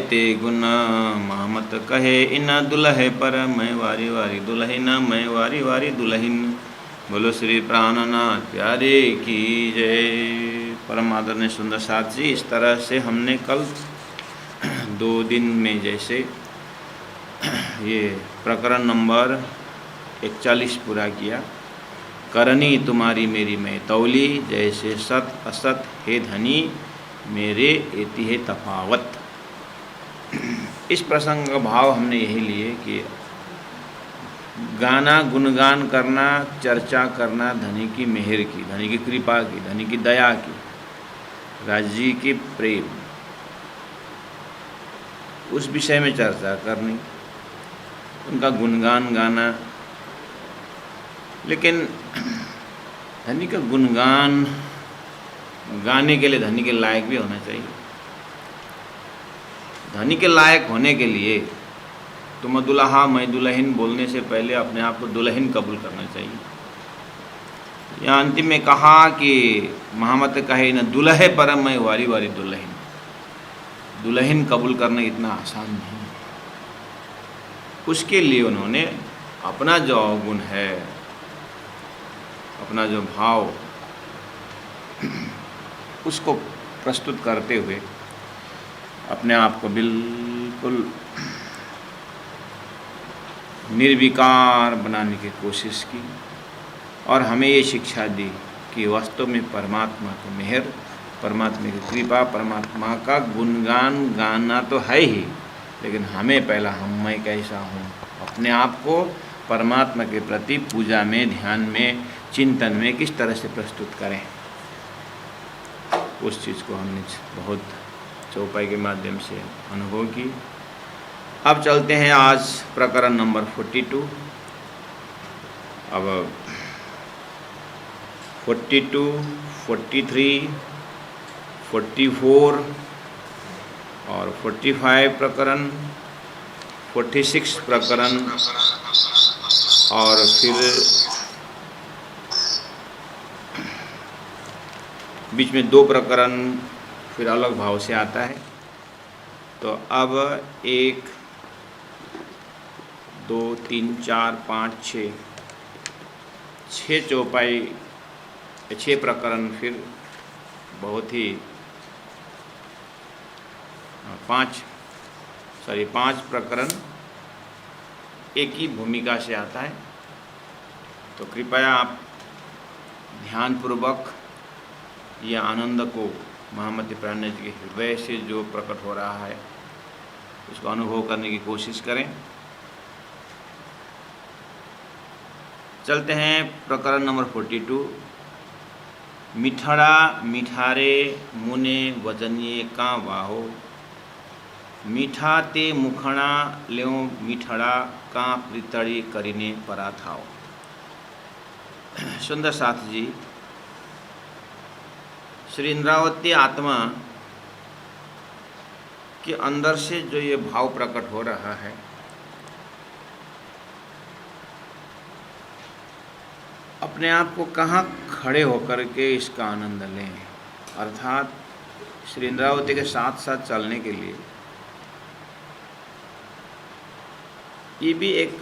ते गुण महमत कहे इन दुल्हे पर, मैं वारी वारी दुल्हिन, मैं वारी वारी दुल्हिन। बोलो श्री प्राणनाथ प्यारे की जय। परम आदरणीय सुंदर साथ जी, इस तरह से हमने कल 2 दिन में जैसे ये प्रकरण नंबर 41 पूरा किया। करनी तुम्हारी मेरी मैं तौली, जैसे सत असत हे धनी मेरे एति है तफावत। इस प्रसंग का भाव हमने यही लिए कि गाना, गुणगान करना, चर्चा करना धनी की मेहर की, धनी की कृपा की, धनी की दया की, राज्य की प्रेम, उस विषय में चर्चा करनी, उनका गुणगान गाना। लेकिन धनी का गुणगान गाने के लिए धनी के लायक भी होना चाहिए। धनी के लायक होने के लिए तुम दुल्हा मैं दुल्हन बोलने से पहले अपने आप को दुल्हन कबूल करना चाहिए। यहाँ अंतिम में कहा कि महमत कहे न दुल्हे पर, मैं वारी वारी दुल्हन। दुल्हन कबूल करना इतना आसान नहीं। उसके लिए उन्होंने अपना जो अवगुण है, अपना जो भाव, उसको प्रस्तुत करते हुए अपने आप को बिल्कुल निर्विकार बनाने की कोशिश की और हमें ये शिक्षा दी कि वास्तव में परमात्मा की मेहर, परमात्मा की कृपा, परमात्मा का गुणगान गाना तो है ही, लेकिन हमें पहला मैं कैसा हूँ, अपने आप को परमात्मा के प्रति पूजा में, ध्यान में, चिंतन में किस तरह से प्रस्तुत करें, उस चीज़ को हमने बहुत चौपाई के माध्यम से अनुभव की। अब चलते हैं आज प्रकरण नंबर 42। अब 42, 43, 44 और 45 प्रकरण, 46 प्रकरण और फिर बीच में 2 प्रकरण फिर अलग भाव से आता है। तो अब 1, 2, 3, 4, 5, 6 चौपाई, 6 प्रकरण फिर बहुत ही 5 प्रकरण एक ही भूमिका से आता है। तो कृपया आप ध्यानपूर्वक ये आनंद को महामती प्राणनाथ जी के हृदय से जो प्रकट हो रहा है उसको अनुभव करने की कोशिश करें। चलते हैं प्रकरण नंबर 42। मिठड़ा मिठारे मुने वजनिए का वाहो, मीठा ते मुखणा ल्यों मिठड़ा का प्रीतड़ी करीने परा थाओ। सुंदर साथ जी, श्री इंद्रावती आत्मा के अंदर से जो ये भाव प्रकट हो रहा है, अपने आप को कहाँ खड़े होकर के इसका आनंद लें, अर्थात श्री इंद्रावती के साथ साथ चलने के लिए ये भी एक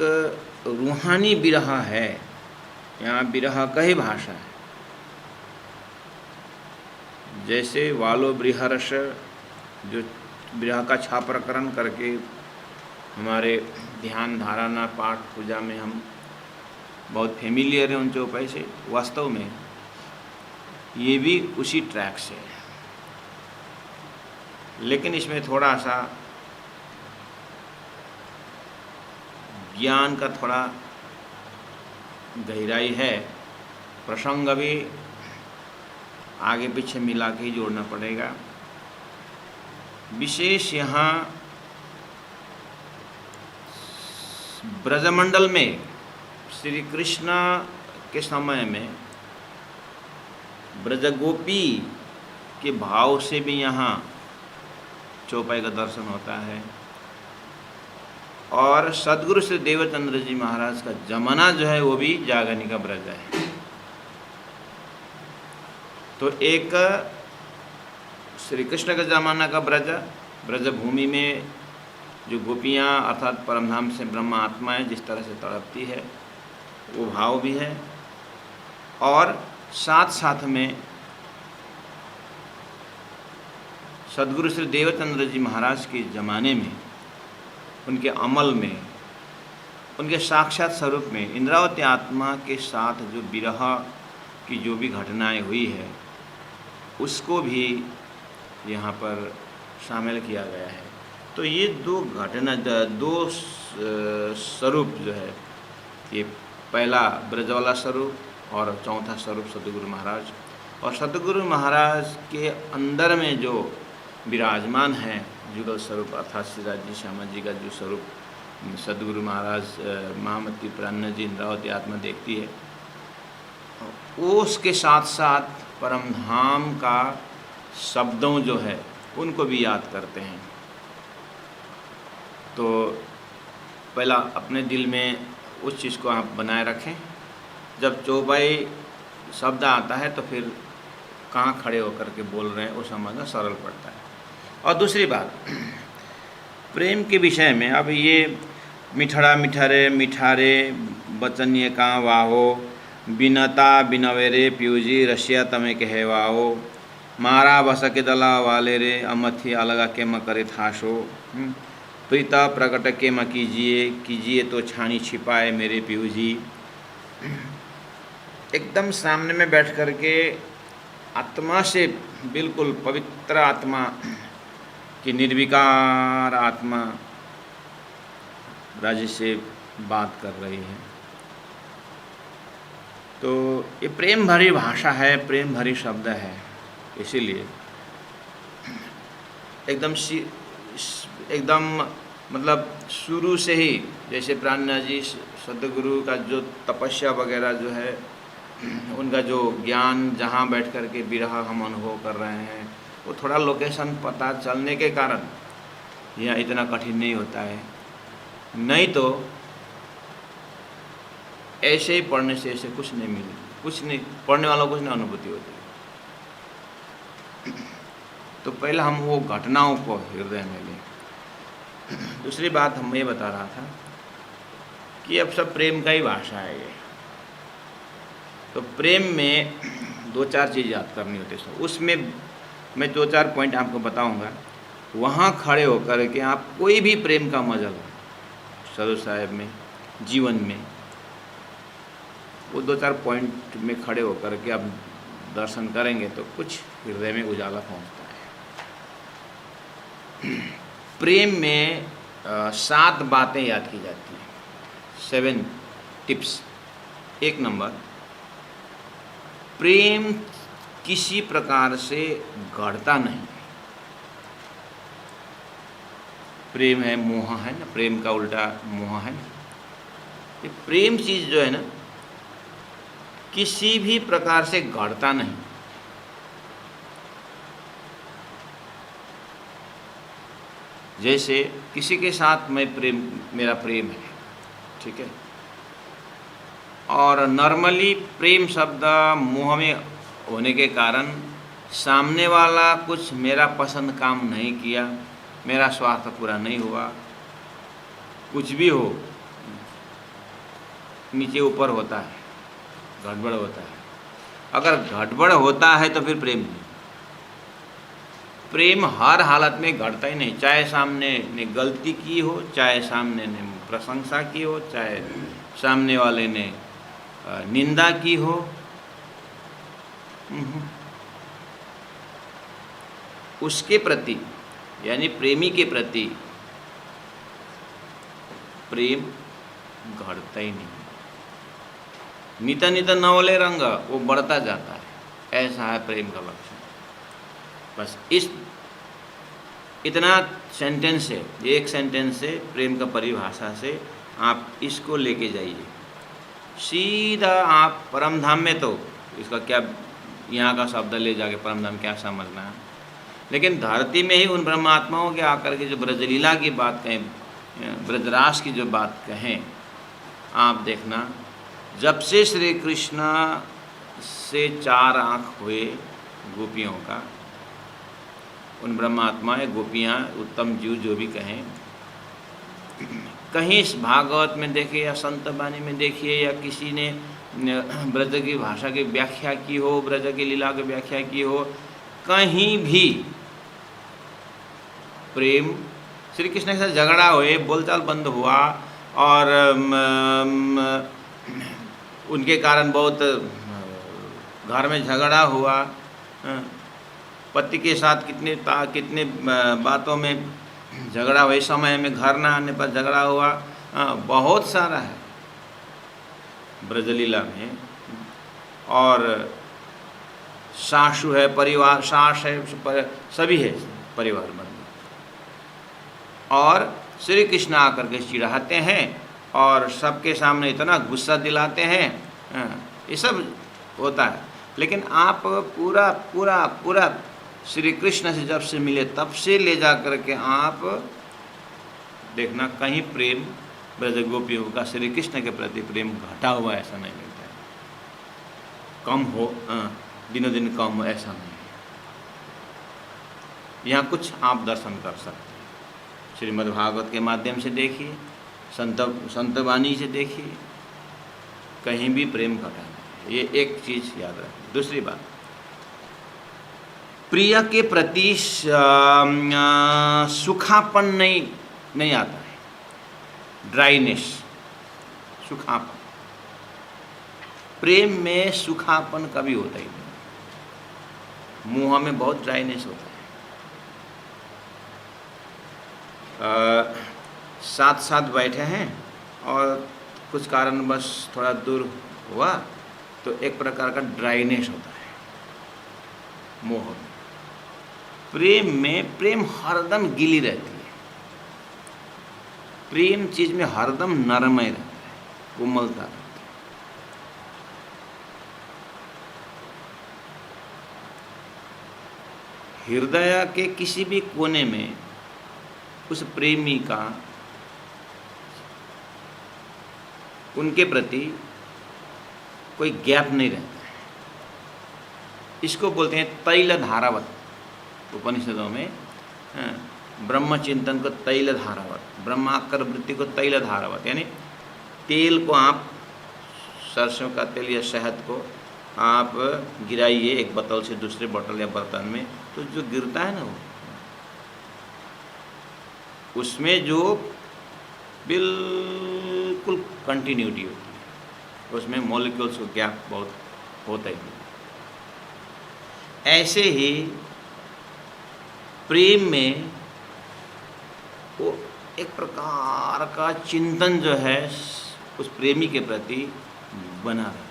रूहानी बिरहा है। यहाँ बिरहा का ही भाषा है। जैसे वालो बृहर्ष जो बिरहा का छाप्रकरण करके हमारे ध्यान, धारणा, पाठ, पूजा में हम बहुत फेमिलियर हैं उन चौपाई से, वास्तव में ये भी उसी ट्रैक से है, लेकिन इसमें थोड़ा सा ज्ञान का थोड़ा गहराई है। प्रसंग भी आगे पीछे मिला के ही जोड़ना पड़ेगा। विशेष यहाँ ब्रजमंडल में श्री कृष्ण के समय में ब्रजगोपी के भाव से भी यहाँ चौपाई का दर्शन होता है। और सदगुरु श्री देवचंद्र जी महाराज का जमाना जो है वो भी जागनी का ब्रज है। तो एक श्री कृष्ण का जमाना का ब्रज, ब्रजभूमि में जो गोपियाँ अर्थात परमधाम से ब्रह्म आत्माएँ जिस तरह से तड़पती है वो भाव भी है, और साथ साथ में सद्गुरु श्री देवचंद्र जी महाराज के ज़माने में, उनके अमल में, उनके साक्षात स्वरूप में इंद्रावती आत्मा के साथ जो विरह की जो भी घटनाएं हुई है उसको भी यहाँ पर शामिल किया गया है। तो ये दो घटना, दो स्वरूप जो है, ये पहला ब्रज वाला स्वरूप और चौथा स्वरूप सद्गुरु महाराज। और सद्गुरु महाराज के अंदर में जो विराजमान है जुगल स्वरूप अर्थात श्रीराज जी श्यामा जी का जो स्वरूप सद्गुरु महाराज महामती प्राण जी इंद्रावती आत्मा देखती है, वो उसके साथ साथ परमधाम का शब्दों जो है उनको भी याद करते हैं। तो पहला अपने दिल में उस चीज़ को आप बनाए रखें। जब चौपाई शब्द आता है तो फिर कहाँ खड़े होकर के बोल रहे हैं वो समझना सरल पड़ता है। और दूसरी बात, प्रेम के विषय में, अब ये मिठड़ा मिठरे मिठारे बचन ये कहाँ वाहो, बिनता बिनवेरे प्यूजी रशिया तमें कहवाओ, मारा बस के दला वाले रे अमथी अलगा के म करे थाशो, प्रीता प्रकट के म कीजिए कीजिए तो छानी छिपाए मेरे प्यूजी। एकदम सामने में बैठ कर के आत्मा से, बिल्कुल पवित्र आत्मा की निर्विकार आत्मा राजी से बात कर रही है। तो ये प्रेम भरी भाषा है, प्रेम भरी शब्द है, इसीलिए एकदम मतलब शुरू से ही, जैसे प्राणनाथ जी सद्गुरु का जो तपस्या वगैरह जो है, उनका जो ज्ञान जहाँ बैठ कर के विरह हम अनुभव कर रहे हैं, वो थोड़ा लोकेशन पता चलने के कारण यह इतना कठिन नहीं होता है। नहीं तो ऐसे ही पढ़ने से ऐसे कुछ नहीं मिले, कुछ नहीं, पढ़ने वालों को कुछ नहीं अनुभूति होती। तो पहले हम वो घटनाओं को हृदय में लें। दूसरी बात हम ये बता रहा था कि अब सब प्रेम का ही भाषा है ये। तो प्रेम में दो चार चीज़ याद करनी होती है। उसमें मैं दो चार पॉइंट आपको बताऊंगा, वहाँ खड़े होकर के आप कोई भी प्रेम का मजा लो सदर साहब में, जीवन में, वो दो चार पॉइंट में खड़े होकर के आप दर्शन करेंगे तो कुछ हृदय में उजाला पहुँचता है। प्रेम में 7 बातें याद की जाती हैं, 7 टिप्स। 1 नंबर, प्रेम किसी प्रकार से घड़ता नहीं। प्रेम है मोह है ना, प्रेम का उल्टा मोह है ना। ये प्रेम चीज़ जो है ना, किसी भी प्रकार से घड़ता नहीं। जैसे किसी के साथ मेरा प्रेम है, ठीक है, और नॉर्मली प्रेम शब्द मुँह में होने के कारण सामने वाला कुछ मेरा पसंद काम नहीं किया, मेरा स्वार्थ पूरा नहीं हुआ, कुछ भी हो, नीचे ऊपर होता है, गड़बड़ होता है। अगर गड़बड़ होता है तो फिर प्रेम नहीं। प्रेम हर हालत में घटता ही नहीं, चाहे सामने ने गलती की हो, चाहे सामने ने प्रशंसा की हो, चाहे सामने वाले ने निंदा की हो। उसके प्रति यानी प्रेमी के प्रति प्रेम घटता ही नहीं। निता निता नवले रंग वो बढ़ता जाता है, ऐसा है प्रेम का लक्षण। बस इतना सेंटेंस है, एक सेंटेंस से प्रेम का परिभाषा से आप इसको लेके जाइए सीधा। आप परमधाम में तो इसका क्या, यहाँ का शब्द ले जाके परमधाम क्या समझना है, लेकिन धरती में ही उन ब्रह्मात्माओं के आकर के जो ब्रजलीला की बात कहें, ब्रजरास की जो बात कहें, आप देखना, जब से श्री कृष्ण से 4 आँख हुए गोपियों का, उन ब्रह्मात्माएँ, गोपियाँ, उत्तम जीव जो भी कहें, कहीं इस भागवत में देखिए या संत वाणी में देखिए या किसी ने ब्रज की भाषा की व्याख्या की हो, ब्रज की लीला की व्याख्या की हो, कहीं भी प्रेम, श्री कृष्ण के साथ झगड़ा हुए, बोलचाल बंद हुआ और उनके कारण बहुत घर में झगड़ा हुआ, पति के साथ कितने बातों में झगड़ा हुआ, समय में घर ना आने पर झगड़ा हुआ, बहुत सारा है ब्रजलीला में। और सासू है, परिवार, सास है, सभी है परिवार बंद। और श्री कृष्ण आकर के चिढ़ाते हैं और सबके सामने इतना गुस्सा दिलाते हैं, ये सब होता है। लेकिन आप पूरा पूरा पूरा श्री कृष्ण से जब से मिले तब से ले जा कर के आप देखना, कहीं प्रेम ब्रज गोपियों का श्री कृष्ण के प्रति प्रेम घटा हुआ ऐसा नहीं मिलता है, कम हो, दिनों दिन कम हो, ऐसा नहीं है। यहाँ कुछ आप दर्शन कर सकते हैं, श्रीमद् भागवत के माध्यम से देखिए, संत वाणी से देखिए, कहीं भी प्रेम घटा नहीं। ये एक चीज़ याद रखें। दूसरी बात, प्रिय के प्रति सूखापन नहीं आता है, ड्राइनेस, सूखापन। प्रेम में सूखापन कभी होता ही नहीं। मुंह में बहुत ड्राइनेस होता है। साथ साथ बैठे हैं और कुछ कारणवश थोड़ा दूर हुआ तो एक प्रकार का ड्राइनेस होता है मोह में। प्रेम में, प्रेम हरदम गीली रहती है, प्रेम चीज में हरदम नरमय रहता है, कोमलता रहती है। हृदय के किसी भी कोने में उस प्रेमी का उनके प्रति कोई गैप नहीं रहता है। इसको बोलते हैं तैल धारावत। उपनिषदों में ब्रह्म चिंतन को तैल धारावत, ब्रह्माकर वृत्ति को तैल धारावत, यानी तेल को आप, सरसों का तेल या शहद को आप गिराइए एक बोतल से दूसरे बोतल या बर्तन में, तो जो गिरता है ना वो, उसमें जो बिल्कुल कंटिन्यूटी होती है, उसमें मॉलिक्यूल्स को गैप बहुत होता ही नहीं। ऐसे ही प्रेम में वो एक प्रकार का चिंतन जो है उस प्रेमी के प्रति बना रहता है।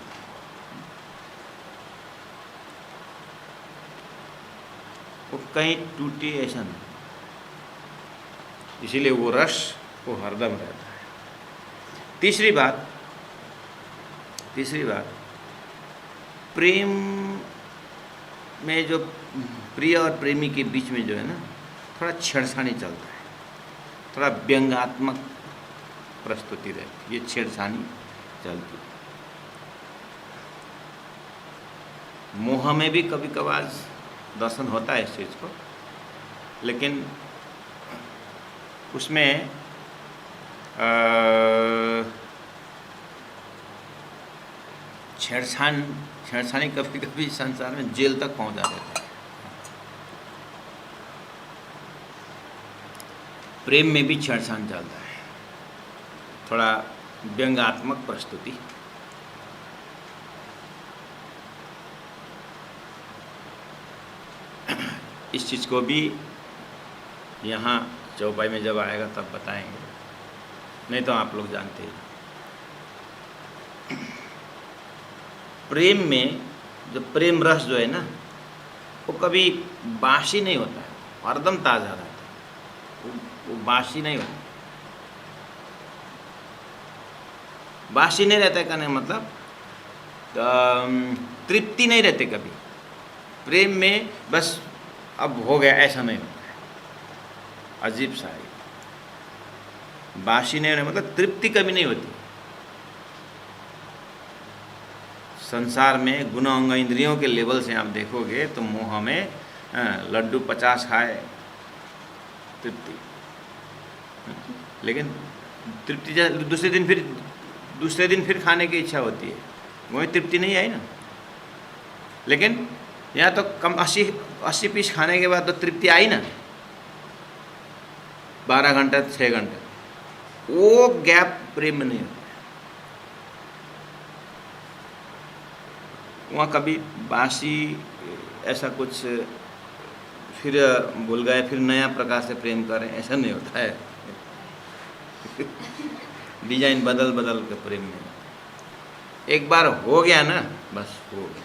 वो कहीं टूटे ऐसा नहीं, इसीलिए वो रस वो हरदम रहता है। तीसरी बात, प्रेम में जो प्रिय और प्रेमी के बीच में जो है ना, थोड़ा छेड़छाड़ी चलता है, थोड़ा व्यंग्यात्मक प्रस्तुति रहती है, ये छेड़छाड़ी चलती है। मोह में भी कभी कभार दर्शन होता है इस चीज़ को, लेकिन उसमें छेड़छाड़ी कभी कभी संसार में जेल तक पहुंचा देता है। प्रेम में भी छेड़छाड़ चलता है, थोड़ा व्यंग्यात्मक प्रस्तुति। इस चीज़ को भी यहाँ चौपाई में जब आएगा तब बताएंगे, नहीं तो आप लोग जानते हैं। प्रेम में जो प्रेम रस जो है ना, वो कभी बासी नहीं होता है, हरदम ताज़ा रहता है, वो बासी नहीं होता। बासी नहीं रहता है कहने का मतलब तृप्ति नहीं रहती कभी प्रेम में, बस अब हो गया ऐसा नहीं होता है। अजीब सा है, बासी नहीं होने मतलब तृप्ति कभी नहीं होती। संसार में गुण अंग इंद्रियों के लेवल से आप देखोगे तो मोह में लड्डू 50 खाए तृप्ति, लेकिन तृप्ति दूसरे दिन फिर खाने की इच्छा होती है, वही तृप्ति नहीं आई ना। लेकिन यहाँ तो कम 80 पीस खाने के बाद तो तृप्ति आई ना, 12 घंटा 6 घंटे, वो गैप प्रेम में नहीं होता। वहाँ कभी बासी ऐसा कुछ फिर भूल गए, फिर नया प्रकार से प्रेम करें, ऐसा नहीं होता है। डिजाइन बदल बदल के प्रेम में, एक बार हो गया ना बस हो गया,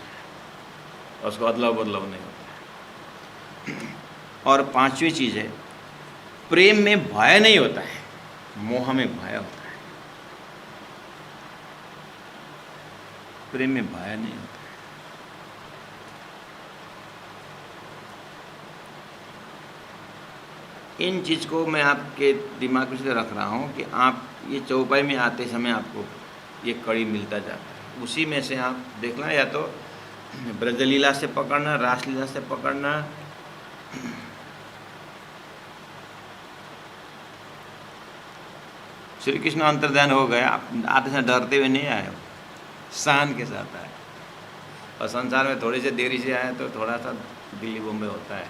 उसको अदलाव बदलाव नहीं होता। और 5वीं चीज़ है, प्रेम में भय नहीं होता है, मोह में भय होता है। प्रेम में भय नहीं होता। इन चीज़ को मैं आपके दिमाग में से रख रहा हूँ कि आप ये चौपाई में आते समय आपको ये कड़ी मिलता जाता है, उसी में से आप देखना, या तो ब्रजलीला से पकड़ना, रासलीला से पकड़ना, श्री कृष्ण अंतर्ध्यान हो गया, आप आते समय डरते हुए नहीं आए हो, शान के साथ आए। और संसार में थोड़ी सी देरी से आए तो थोड़ा सा दिल्ली बॉम्बे होता है,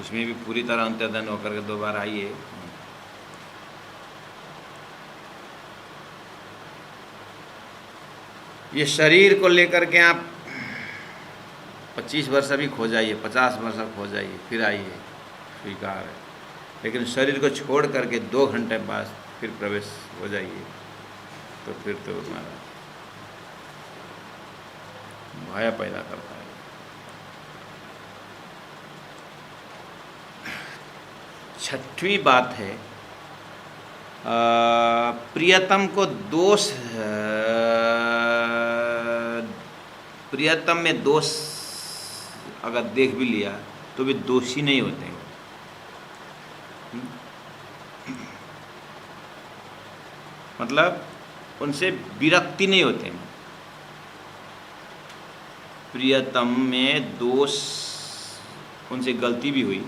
उसमें भी पूरी तरह अंतर्ध्यान होकर के दोबारा आइए। ये शरीर को लेकर के आप 25 वर्ष अभी खो जाइए, 50 वर्ष खो जाइए, फिर आइए, स्वीकार है। लेकिन शरीर को छोड़ करके 2 घंटे बाद फिर प्रवेश हो जाइए, तो फिर तो हमारा भय पैदा करता है। छठवीं बात है, प्रियतम को दोष, प्रियतम में दोष अगर देख भी लिया तो भी दोषी नहीं होते हैं। मतलब उनसे विरक्ति नहीं होते हैं। प्रियतम में दोष, उनसे गलती भी हुई,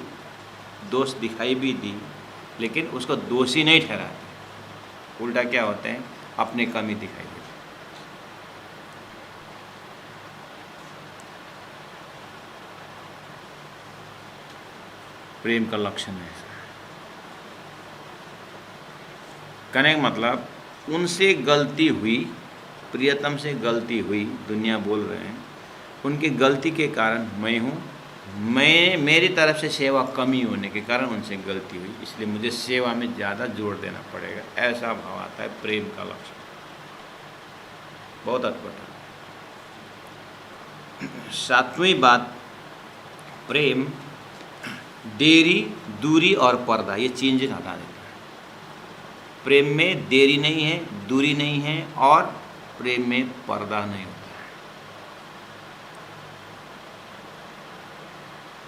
दोष दिखाई भी दी, लेकिन उसको दोषी नहीं ठहराते। उल्टा क्या होते हैं, अपने कमी दिखाई देते। प्रेम का लक्षण है ऐसा। कहने का मतलब, उनसे गलती हुई, प्रियतम से गलती हुई, दुनिया बोल रहे हैं, उनकी गलती के कारण मैं हूँ, मेरी तरफ से सेवा कमी होने के कारण उनसे गलती हुई, इसलिए मुझे सेवा में ज़्यादा जोर देना पड़ेगा, ऐसा भाव आता है प्रेम का लक्षण। बहुत अद्भुत है। 7वीं बात, प्रेम देरी, दूरी और पर्दा, ये चेंजेस हटा देता है। प्रेम में देरी नहीं है, दूरी नहीं है, और प्रेम में पर्दा नहीं होता।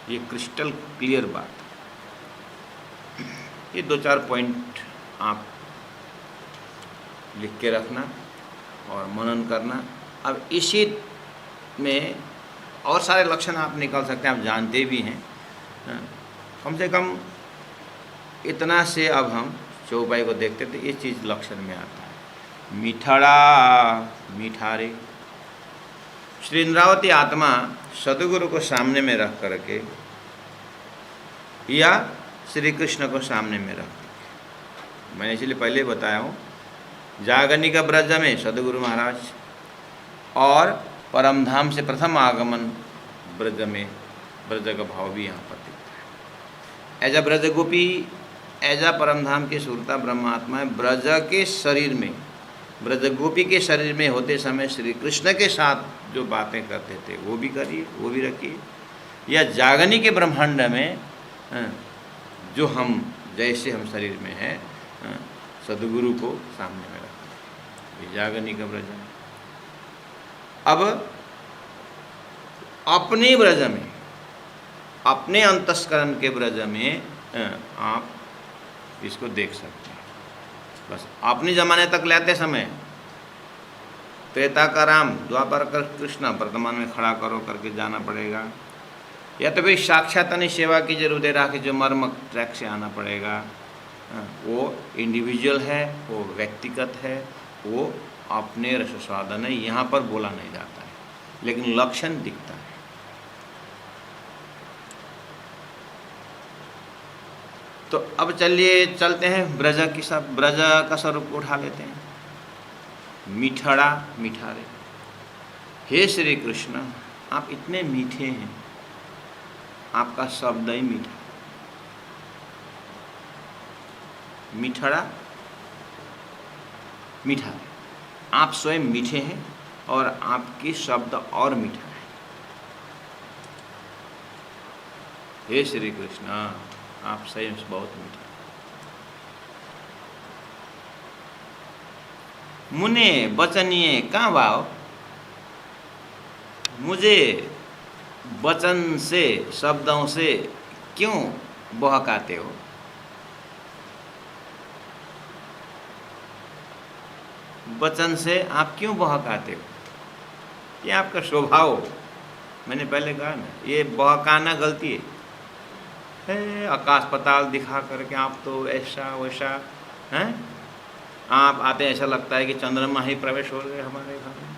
ये क्रिस्टल क्लियर बात। ये 2-4 पॉइंट आप लिख के रखना और मनन करना। अब इसी में और सारे लक्षण आप निकाल सकते हैं, आप जानते भी हैं। कम से कम इतना से अब हम चौपाई को देखते थे, ये चीज़ लक्षण में आता है। मीठाड़ा मीठारे, श्री इंद्रावती आत्मा सदगुरु को सामने में रख करके या श्री कृष्ण को सामने में रख करके, मैंने इसलिए पहले बताया हूँ, जागनी का ब्रज में सदगुरु महाराज, और परमधाम से प्रथम आगमन ब्रज में, ब्रज का भाव भी यहाँ पर दिखता है। एजा ब्रज गोपी, एजा परमधाम के सुरता ब्रह्मात्मा है, ब्रज के शरीर में, ब्रज गोपी के शरीर में होते समय श्री कृष्ण के साथ जो बातें करते थे वो भी करिए, वो भी रखिए। या जागनी के ब्रह्मांड में जो हम, जैसे हम शरीर में हैं, सदगुरु को सामने में रखें, ये जागनी का ब्रज है। अब अपने ब्रज में, अपने अंतस्करण के ब्रज में आप इसको देख सकते हैं। बस अपने ज़माने तक लेते समय त्रेता का राम, द्वापर का कृष्ण, वर्तमान में खड़ा करो करके जाना पड़ेगा। या तो फिर साक्षात सेवा की जरूरत है, राखे जो मर्म ट्रैक से आना पड़ेगा। वो इंडिविजुअल है, वो व्यक्तिगत है, वो अपने रसस्वादन है, यहाँ पर बोला नहीं जाता है, लेकिन लक्षण दिखता है। तो अब चलिए चलते हैं ब्रज की सब, ब्रज का स्वरूप उठा लेते हैं। मीठड़ा मीठारे, हे श्री कृष्ण आप इतने मीठे हैं, आपका शब्द ही मीठा। मीठड़ा मीठा है, आप स्वयं मीठे हैं और आपकी शब्द और मीठा है। हे श्री कृष्ण आप स्वयं बहुत मीठे। मुने बचनिए कहाँ भाव, मुझे वचन से शब्दों से क्यों बहकाते हो। वचन से आप क्यों बहकाते हो, ये आपका स्वभाव। मैंने पहले कहा ना, ये बहकाना गलती है। आकाश पाताल दिखा करके आप तो ऐसा वैसा हैं, आप आते ऐसा लगता है कि चंद्रमा ही प्रवेश हो गए हमारे घर में।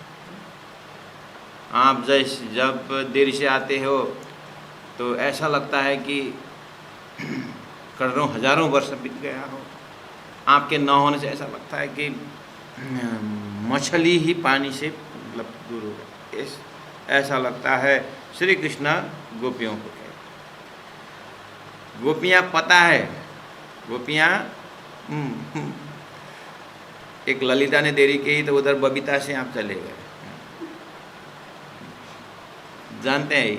आप जब देर से आते हो तो ऐसा लगता है कि करोड़ों हजारों वर्ष बीत गया हो। आपके न होने से ऐसा लगता है कि मछली ही पानी से मतलब दूर हो गई, ऐसा लगता है। श्री कृष्ण गोपियों को कहे, गोपियाँ पता है, गोपियाँ एक ललिता ने देरी की तो उधर बबीता से आप चले गए, जानते हैं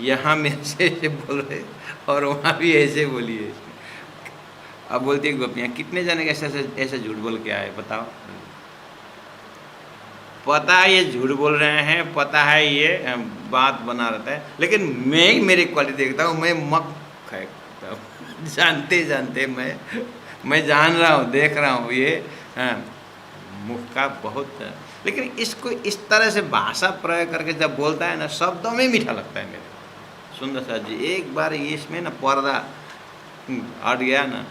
यहाँ मेरे से ऐसे बोल रहे और वहाँ भी ऐसे बोलिए। अब बोलती है गोपियाँ कितने जने ऐसे झूठ बोल के आए बताओ। पता है ये झूठ बोल रहे हैं, पता है ये बात बना रहता है, लेकिन मैं ही मेरी क्वालिटी देखता हूँ, मैं मक फेंकता हूँ जानते जानते मैं जान रहा हूँ, देख रहा हूँ ये मुख का बहुत। लेकिन इसको इस तरह से भाषा प्रयोग करके जब बोलता है ना, शब्दों में मीठा लगता है मेरे। सुंदर सा जी एक बार ये इसमें ना पर्दा हट गया ना,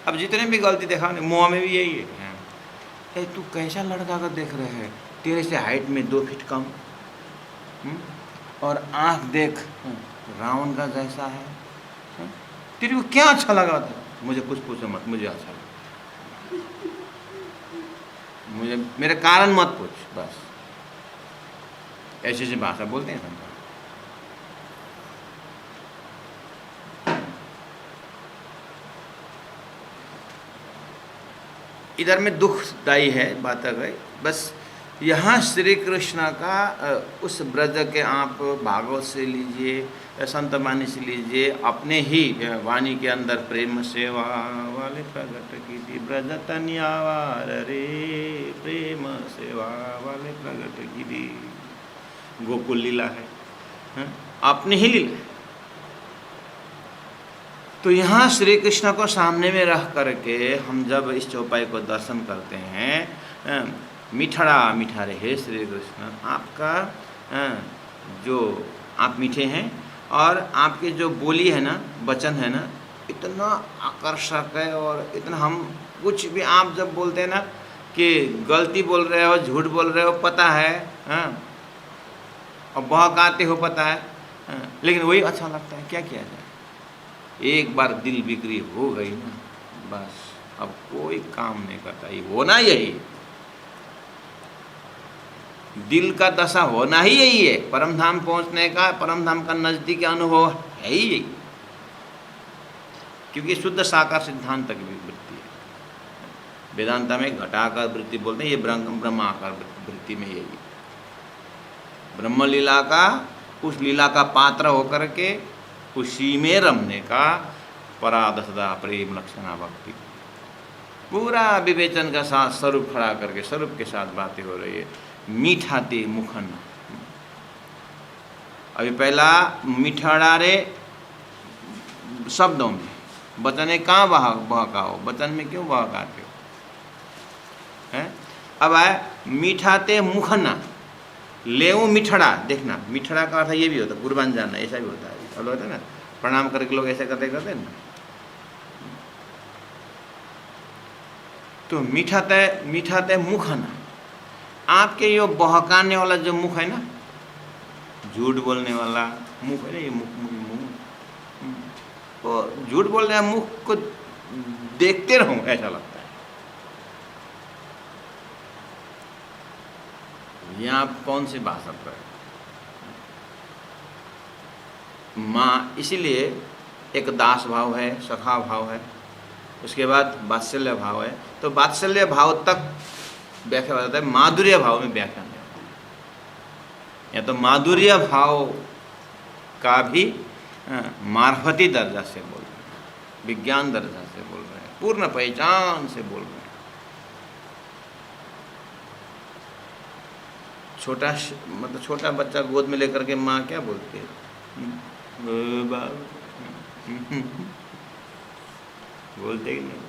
अब जितने भी गलती देखा ना मुँह में भी यही है, तू कैसा लड़का का देख रहे है, तेरे से हाइट में 2 फीट कम, और आँख देख रावण का जैसा है, तेरे को क्या अच्छा लगा था। मुझे कुछ पूछो मत, मुझे अच्छा लगा, मुझे मेरे कारण मत पूछ, बस ऐसी भाषा बोलते हैं संसार। इधर में दुखदायी है बात आ गई। बस यहाँ श्री कृष्ण का उस ब्रज के आप भागवत से लीजिए, संत वाणी से लीजिए, अपने ही वाणी के अंदर प्रेम सेवा वाले प्रगट की थी ब्रज तनियावार रे, प्रेम सेवा वाले प्रगट की थी। गोकुल लीला है, अपनी ही लीला है। तो यहाँ श्री कृष्ण को सामने में रख करके हम जब इस चौपाई को दर्शन करते हैं, मीठड़ा मीठारे हे श्री कृष्ण आपका जो आप मीठे हैं और आपके जो बोली है ना, वचन है ना, इतना आकर्षक है। और इतना हम कुछ भी आप जब बोलते हैं ना कि गलती बोल रहे हो, झूठ बोल रहे हो, पता है, और बहकाते हो, पता है, लेकिन वही अच्छा लगता है। क्या किया जाए, एक बार दिल बिक्री हो गई ना, बस अब कोई काम नहीं करता। ये होना यही, दिल का दशा होना ही यही है। परम धाम पहुंचने का, परम धाम का नजदीकी अनुभव है ही यही, क्योंकि शुद्ध साकार सिद्धांत की वृत्ति है। वेदांता में घटाकार वृत्ति बोलते हैं, ये ब्रह्म आकार वृत्ति में यही, ब्रह्म लीला का, उस लीला का पात्र होकर के उसी में रमने का परादसदा प्रेम लक्षणा भक्ति, पूरा विवेचन का साथ स्वरूप खड़ा करके स्वरूप के साथ बातें हो रही है। मीठा ते मुखन, अभी पहला मीठड़ा रे शब्दों में, वचने कहाँ बहकाओ, वचन में क्यों बहकाते हो, हैं। अब आए मीठा ते मुखना, लेऊ मिठड़ा, देखना मिठड़ा का अर्थ ये भी होता है कुर्बान जानना, ऐसा भी होता है। अब होता है ना प्रणाम करके लोग ऐसे करते करते ना, तो मीठा तय मुख है ना, आपके ये बहकाने वाला जो मुख है ना, झूठ बोलने वाला मुख है ना, ये मुख तो झूठ बोलने वाले मुख को देखते रहूं ऐसा लगता है। यहाँ कौन सी भाषा पर माँ, इसीलिए एक दास भाव है, सखा भाव है, उसके बाद वात्सल्य भाव है। तो वात्सल्य भाव तक व्याख्या बताता है, माधुर्य भाव में व्याख्या नहीं होता। या तो माधुर्य भाव का भी मार्फती दर्जा से बोल रहे हैं, विज्ञान दर्जा से बोल रहे हैं, पूर्ण पहचान से बोल रहे हैं। मतलब छोटा बच्चा गोद में लेकर के माँ क्या बोलती है, बोलते कि नहीं,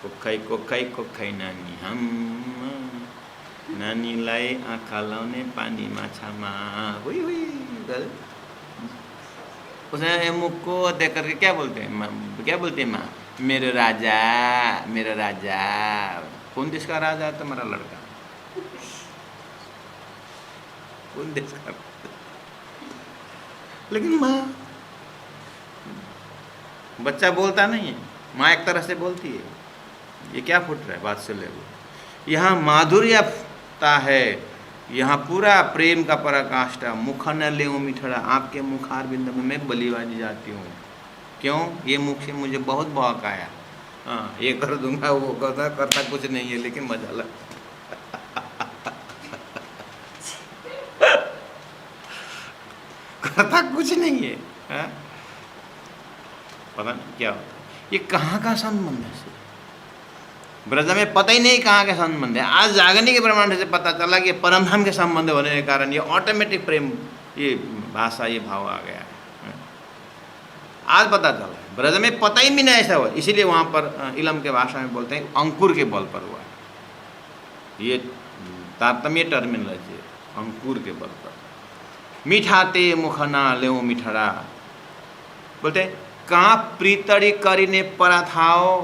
कोखाई कोखाई नानी हम, नानीलाई आँखा लाउने पानी माछामा, हुई हुई गल। उसने मुख को देख करके क्या बोलते हैं, क्या बोलते हैं माँ, मेरा राजा, मेरा राजा। कौन देश का राजा है तुम्हारा लड़का, कौन देश का? लेकिन माँ, बच्चा बोलता नहीं है, माँ एक तरह से बोलती है। ये क्या फुट रहा है बात से ले, यहाँ माधुर्यता है, यहाँ पूरा प्रेम का पराकाष्ठा। मुख न ले मिठड़ा, आपके मुखार बिंद में मैं बलिवाजी जाती हूँ। क्यों? ये मुख से मुझे बहुत बहक आया। हाँ, ये कर दूंगा, वो करता कुछ नहीं है, लेकिन मजा लगता करता कुछ नहीं है। हाँ? पता नहीं क्या होता, ये कहाँ का संबंध है? ब्रज में पता ही नहीं कहाँ के संबंध है। आज जागने के प्रमाण से पता चला कि परमधाम के संबंध होने के कारण ये ऑटोमेटिक प्रेम, ये भाषा, ये भाव आ गया है। आज पता चला, ब्रज में पता ही भी नहीं ऐसा हुआ, इसीलिए वहाँ पर इलम के भाषा में बोलते हैं अंकुर के बल पर हुआ है। ये तारतम्य टर्मिनोलॉजी है, अंकुर के बल पर। मीठाते मुखना ले मिठड़ा, बोलते कहाँ प्रीतड़ी करीने परा थाओ,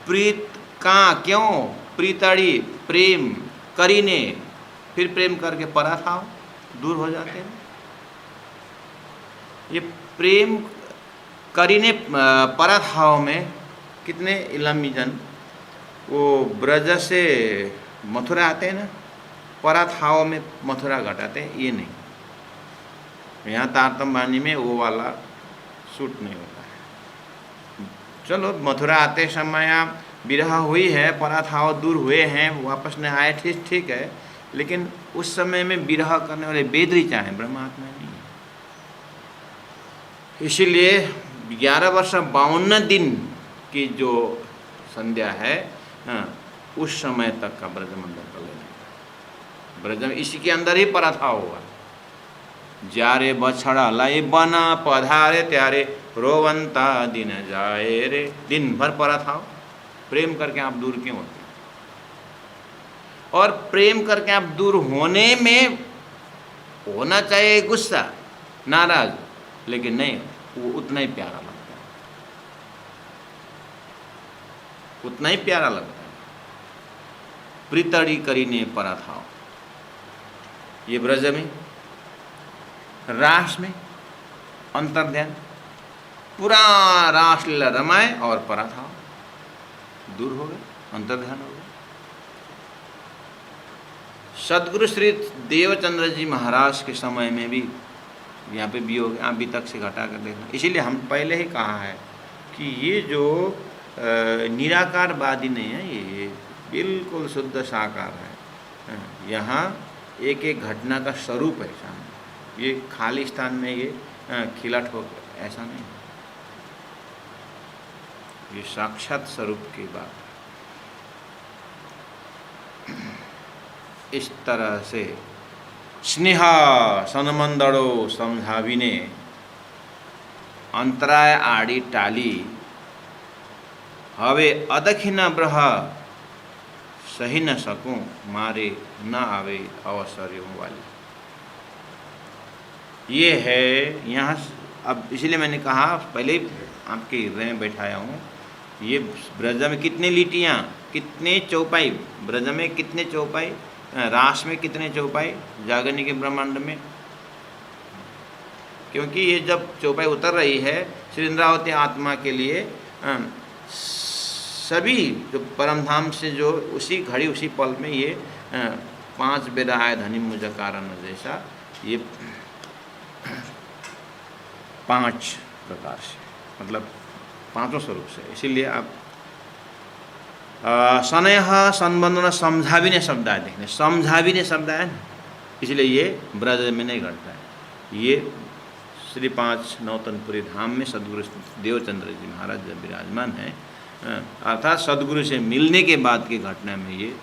प्रीत कहाँ, क्यों? प्रीतड़ी प्रेम, करीने फिर प्रेम करके परा थाओ, दूर हो जाते हैं। ये प्रेम करीने परा थाओ में कितने इलामी जन वो ब्रज से मथुरा आते हैं ना, परा थाओ में मथुरा घटाते हैं, ये नहीं। यहाँ तारतम वाणी में वो वाला सूट नहीं होता है। चलो मथुरा आते समय विरह हुई है, परा थाओ दूर हुए हैं, वापस नहीं आए, ठीक है, लेकिन उस समय में विरह करने वाले वेद ऋचा हैं, ब्रह्मात्मा नहीं है। इसीलिए 11 वर्ष 52 दिन की जो संध्या है, उस समय तक का ब्रजमंडल का लेना, ब्रज में इसी के अंदर ही परा था हुआ। जारे बछड़ा लाई बना पधारे त्यारे, रोवंता दिन जाए रे, दिन भर परा था। प्रेम करके आप दूर क्यों होते? और प्रेम करके आप दूर होने में होना चाहिए गुस्सा, नाराज, लेकिन नहीं, वो उतना ही प्यारा लगता है, उतना ही प्यारा लगता है। प्रीतड़ी करीने परा था, ये ब्रज में, रास में अंतर्ध्यान, पूरा रास लीला रमाए और परा था दूर हो गए, अंतर्ध्यान हो गए। सदगुरु श्री देवचंद्र जी महाराज के समय में भी यहाँ पे भी हो गया, अभी तक से घटा कर देखना। इसीलिए हम पहले ही कहा है कि ये जो निराकारवादी नहीं है, ये बिल्कुल शुद्ध साकार है। यहाँ एक एक घटना का स्वरूप है सामने, ये खाली स्थान में ये खिला ठोक ऐसा नहीं, ये साक्षात स्वरूप की बात। इस तरह से स्नेहा सनमंदड़ो समझाविने, अंतराय आड़ी टाली, हवे अदखिना ब्रह सही न सकूं, मारे न आवे अवसरों वाली। ये है यहाँ। अब इसलिए मैंने कहा पहले ही आपके हृदय में बैठाया हूँ, ये ब्रज में कितने लीटियाँ, कितने चौपाई, ब्रज में कितने चौपाई, रास में कितने चौपाई, जागरण के ब्रह्मांड में। क्योंकि ये जब चौपाई उतर रही है श्री इंद्रावती आत्मा के लिए, सभी जो परम धाम से जो उसी घड़ी उसी पल में ये 5 बेरा आय धनी मुझ कारण जैसा, ये 5 प्रकार से, मतलब 5 स्वरूप से। इसीलिए आप सनय संबंधन समझाविने शब्द आए, देखने समझाविने शब्द आए ना, इसलिए ये ब्रज में नहीं घटता है। ये श्री 5 नौतनपुरी धाम में सदगुरु देवचंद्र जी महाराज जब विराजमान हैं, अर्थात सदगुरु से मिलने के बाद की घटना में ये